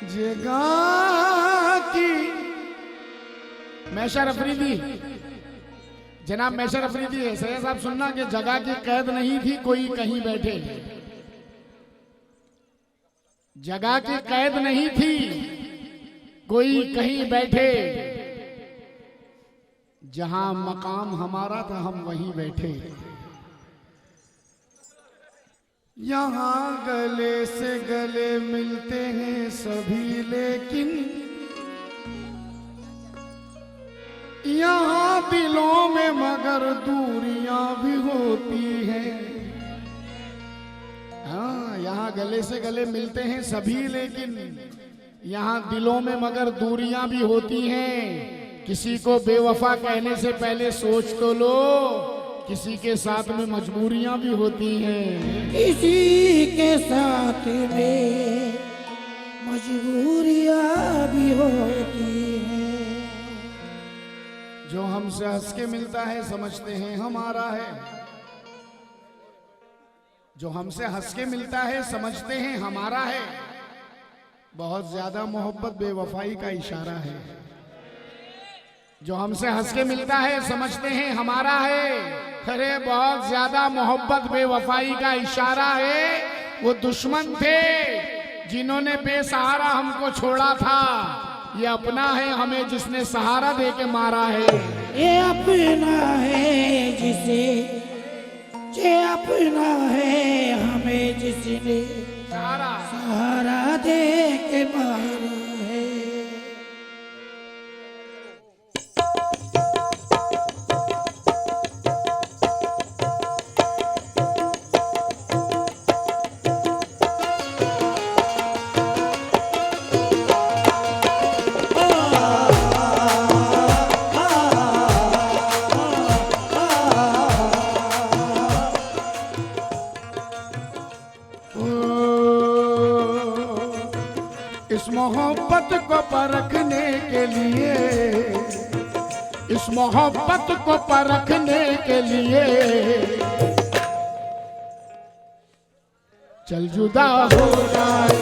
जगह की मैशर अफरीदी, जनाब मैशर अफरीदी है सैयद साहब सुनना कि जगह की कैद नहीं थी, कोई कहीं बैठे। जगह की कैद नहीं थी, कोई कहीं बैठे। जहां मकाम हमारा था हम वहीं बैठे। यहाँ गले से गले मिलते हैं सभी, लेकिन यहाँ दिलों में मगर दूरियां भी होती हैं। हाँ, यहाँ गले से गले मिलते हैं सभी, लेकिन यहाँ दिलों में मगर दूरियां भी होती हैं। किसी को बेवफा कहने से पहले सोच तो लो, किसी के साथ में मजबूरियां भी होती हैं। किसी के साथ में मजबूरियां भी होती हैं। जो हमसे हंस के मिलता है समझते हैं हमारा है। जो हमसे हंस के मिलता है समझते हैं हमारा है। बहुत ज्यादा मोहब्बत बेवफाई का इशारा है। जो हमसे हंस के मिलता है समझते हैं हमारा है। अरे बहुत ज्यादा मोहब्बत बेवफाई का इशारा है। वो दुश्मन थे जिन्होंने बेसहारा हमको छोड़ा था। ये अपना है हमें जिसने सहारा दे के मारा है। ये अपना है जिसे, ये अपना है हमें जिसने सहारा दे के मारा है। इस मोहब्बत को परखने के लिए, इस मोहब्बत को परखने के लिए चल जुदा हो जाए।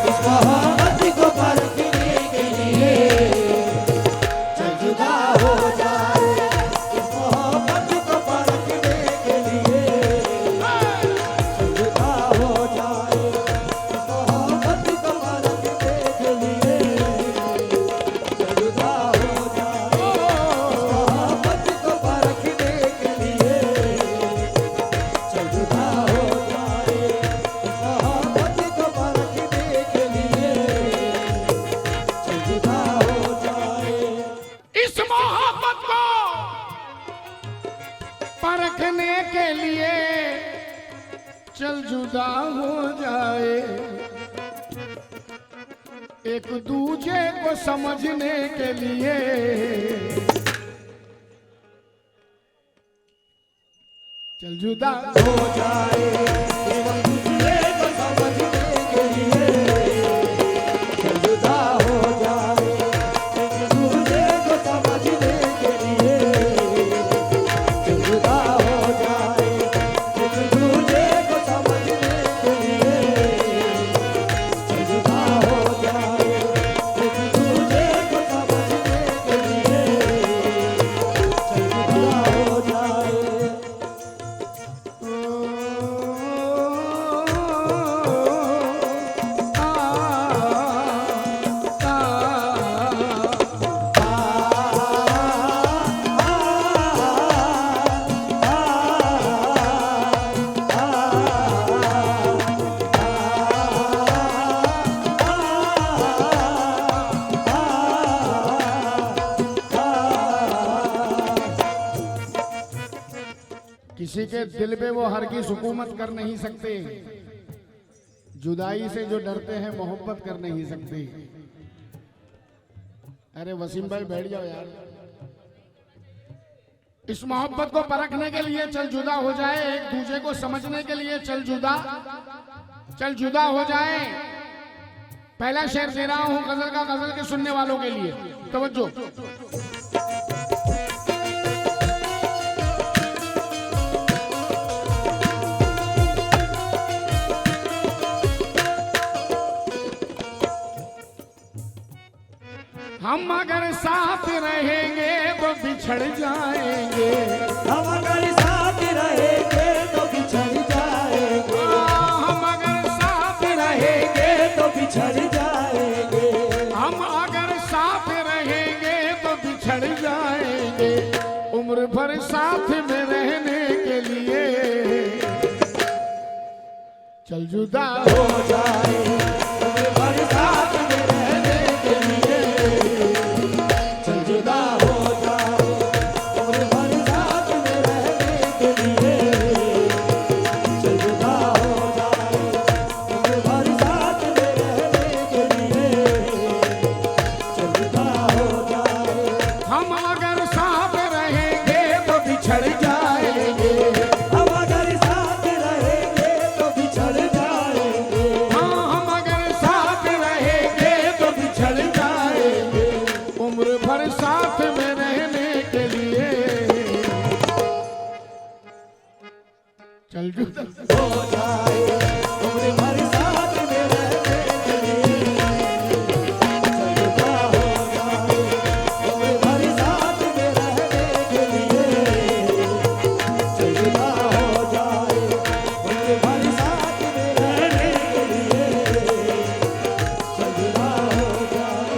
इस मोहब्बत को परखने के लिए चल जुदा हो जाए। इस मोहब्बत को परखने के लिए चल जुदा हो जाए। इस मोहब्बत को परखने के लिए चल जुदा हो जाए। इस मोहब्बत को परखने के लिए चल जुदा हो जाए। इस मोहब्बत को परखने के लिए चल जुदा हो जाए। इस मोहब्बत को परखने के लिए चल जुदा हो जाए। एक दूजे को समझने के लिए चल जुदा हो जाए। एक दूसरे को समझने के लिए चल जुदा हो जाए। एक दूसरे को समझने के लिए चल जुदा हो जाए। एक दूसरे को समझने के लिए चल जुदा हो जाए। एक दूसरे को समझने के लिए चल जुदा हो जाए। किसी के दिल पे वो हरगिज़ हुकूमत कर नहीं सकते। जुदाई से जो डरते हैं मोहब्बत कर नहीं सकते। अरे वसीम भाई बैठ जाओ यार। इस मोहब्बत को परखने के लिए चल जुदा हो जाए। एक दूसरे को समझने के लिए चल जुदा हो जाए। पहला शेर दे रहा हूं गजल का, गजल के सुनने वालों के लिए तवज्जो। हम अगर साथ रहेंगे तो बिछड़ जाएंगे। हम अगर साथ रहेंगे तो बिछड़ जाएंगे। हम अगर साथ रहेंगे तो बिछड़ जाएंगे। हम अगर साथ रहेंगे तो बिछड़ जाएंगे। उम्र भर साथ में रहने के लिए चल जुदा हो जाए। उम्र भर साथ में रहने के लिए चल जुदा हो जाए। उम्र भर साथ में रहने के लिए चल जुदा हो जाए। उम्र भर साथ में रहने के लिए चल जुदा हो जाए। हम अगर साथ रहेंगे तो बिछड़ जाएंगे। हम अगर साथ रहेंगे तो बिछड़ जाएंगे। हाँ, हम अगर साथ रहेंगे तो बिछड़ जाएंगे। उम्र भर साथ में रहने के लिए चल जुदा हो जाए। उम्र भर साथ में रहने के लिए चल जुदा हो जाए। उम्र भर साथ में रहने के लिए चल जुदा हो जाए। उम्र भर साथ में रहने के लिए चल जुदा हो जाए।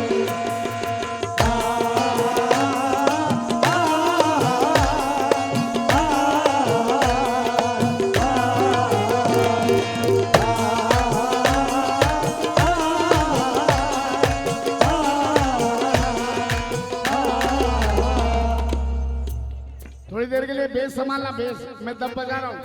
थोड़ी देर के लिए बेस संभालना। बेस मैं तब बजा रहा हूँ।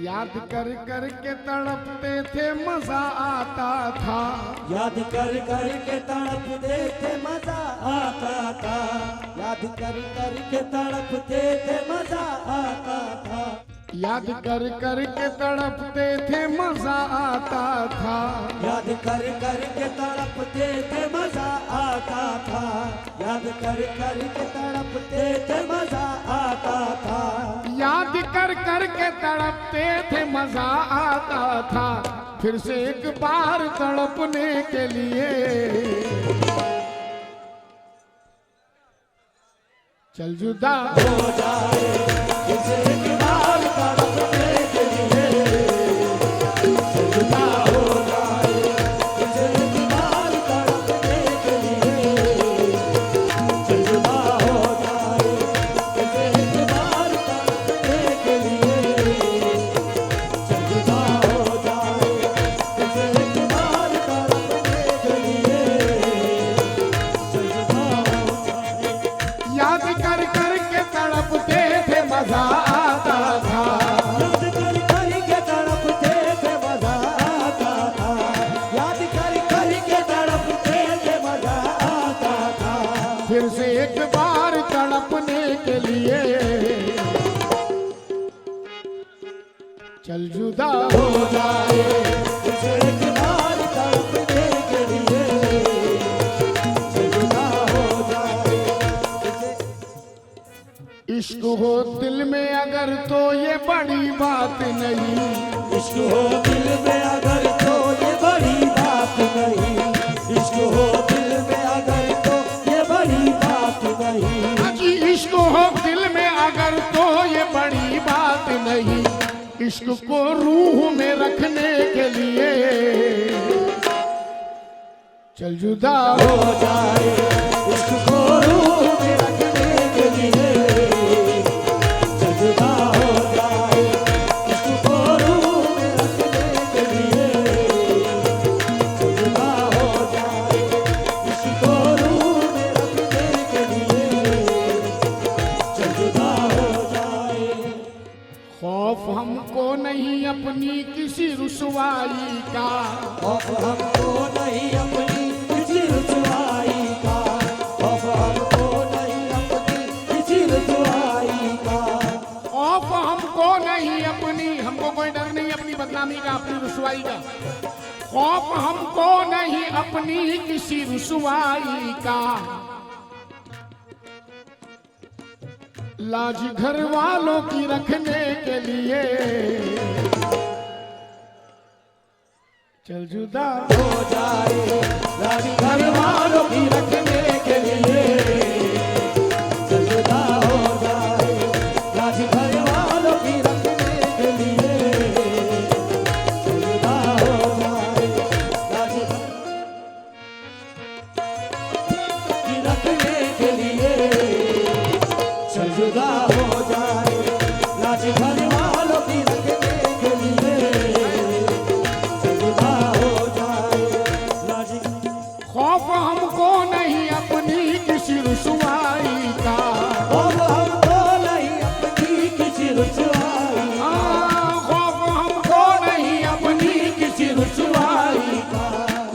याद कर कर के तड़पते थे मजा आता था। याद कर कर के तड़पते थे मजा आता था। याद कर कर के तड़पते थे मजा आता था। याद कर कर के तड़पते थे मजा आता था। याद कर कर के तड़पते थे मजा आता था। याद कर कर के तड़पते थे मजा आता था। याद कर कर के तड़पते थे मजा आता था। फिर से एक बार तड़पने के लिए चल जुदा हो जाए। इसे एक बार तड़पने के लिए चल जुदा हो जाए। इसे एक बार तड़पने के लिए चल जुदा हो जाए। इसे एक बार तड़पने के लिए चल जुदा हो जाए। इसे एक बार तड़पने के लिए चल जुदा हो जाए। याद कर कर के तड़पते थे मजा आता था। याद कर कर के तड़पते थे मजा आता था। याद कर कर के तड़पते थे मजा आता था। फिर से एक बार तड़पने के लिए चल जुदा हो जाए। इसे एक बार तड़पने के लिए चल जुदा हो जाए। इश्क हो दिल में अगर तो ये बड़ी बात नहीं। इश्क हो दिल में अगर तो ये बड़ी बात नहीं। इश्क हो दिल में अगर तो ये बड़ी बात नहीं। अजी इश्क हो दिल में अगर तो ये बड़ी बात नहीं। इश्क को रूह में रखने के लिए चल जुदा हो जाए। इश्क को रूह में रखने के लिए चल जुदा हो जाए। इश्क को रूह में रखने के लिए चल जुदा हो जाए। इश्क को रूह में रखने के लिए चल नहीं अपनी किसी रुसवाई का, खौफ हमको नहीं अपनी किसी रुसवाई का। खौफ हमको नहीं अपनी, हमको कोई डर नहीं अपनी बदनामी का, अपनी रुसवाई का। खौफ हमको नहीं अपनी किसी रुसवाई का, लाज घर वालों की रखने के लिए चल जुदा हो जाए, लाज घर वालों की रखने के लिए चल जुदा हो जाए, लाज घर वालों की रखने के लिए चल जुदा हो जाए, लाज की रखने के लिए चल जुदा हो जाए, लाज घर वालों की रखने के लिए चल जुदा हो जाए, लाज खौफ हमको नहीं अपनी किसी रुसवाई का, खौफ हमको नहीं अपनी किसी रुसवाई का, खौफ हमको नहीं अपनी किसी रुसवाई का,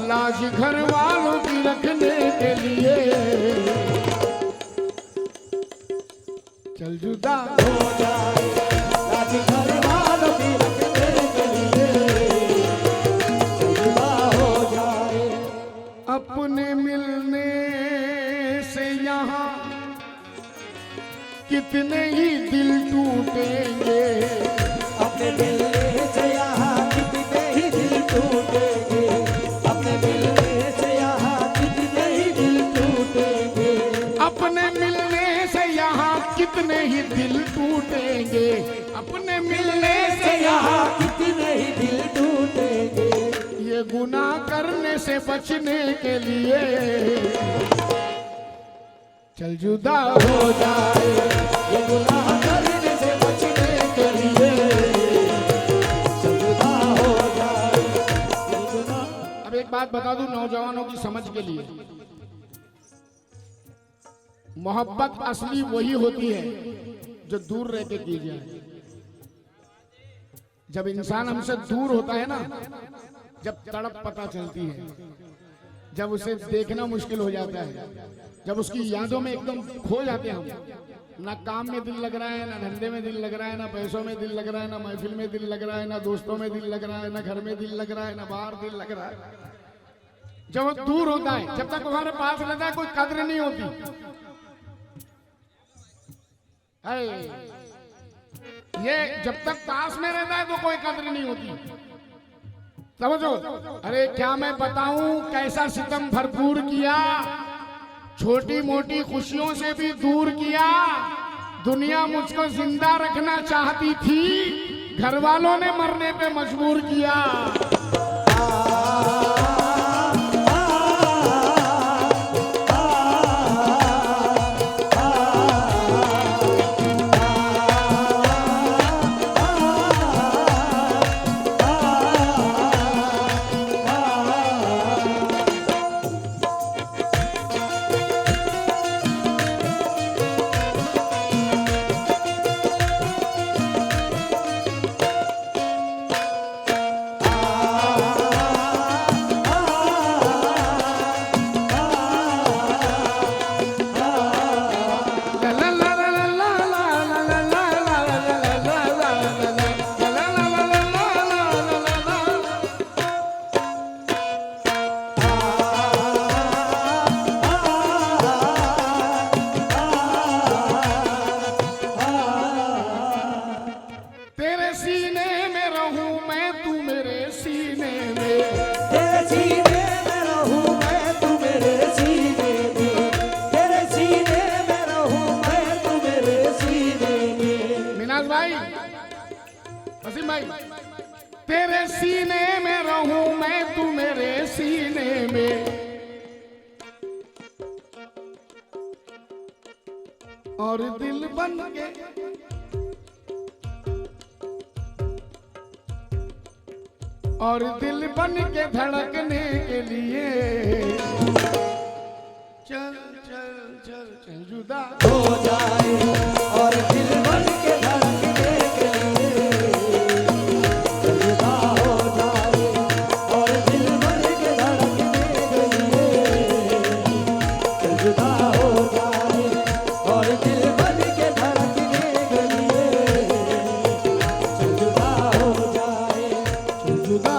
लाज घर वालों की रखने के लिए चल जुदा हो जाए, लाज घर वालों की रखने के लिए चल जुदा हो जाए। अपने मिलने से यहाँ कितने ही दिल टूटेंगे, अपने मिलने से यहाँ कितने ही दिल टूटेंगे, अपने मिलने से यहाँ कितने ही दिल टूटेंगे, अपने मिलने से यहाँ कितने ही दिल टूटेंगे, अपने मिलने से यहाँ कितने ही दिल टूटेंगे। ये गुनाह करने से बचने के लिए चल जुदा हो जाए, ये गुनाह करने से बचने के लिए चल जुदा हो जाए, ये गुनाह। अब एक बात बता दूं नौजवानों की समझ के लिए, मोहब्बत असली वही होती है जो दूर रह के की जाए। जब इंसान हमसे दूर होता है ना, जब तड़प पता चलती है, जब उसे देखना मुश्किल हो जाता है, जब उसकी यादों में एकदम खो जाते हैं हम, ना काम में दिल लग रहा है, ना धंधे में दिल लग रहा है, ना पैसों में दिल लग रहा है, ना महफिल में दिल लग रहा है, ना दोस्तों में दिल लग रहा है, ना घर में दिल लग रहा है, ना बाहर दिल लग रहा है। जब वो दूर होता है, जब तक हमारे पास रहता है, कोई कद्र नहीं होती। ये जब तक पास में रहता है तो कोई कद्र नहीं होती, समझो। अरे क्या मैं बताऊं कैसा सितम भरपूर किया, छोटी मोटी खुशियों से भी दूर किया। दुनिया मुझको जिंदा रखना चाहती थी, घर वालों ने मरने पे मजबूर किया। तेरे सीने में रहूं मैं, तू मेरे सीने में, और दिल बन के और दिल बन के धड़कने के लिए चल चल चल चल जुदा हो जाए और दिल बन के धड़कने के लिए जुदा हो जाए और दिल बन के धड़कने जुदा हो जाए और दिल बन के धड़कने के लिए चल जुदा हो जाए जुदा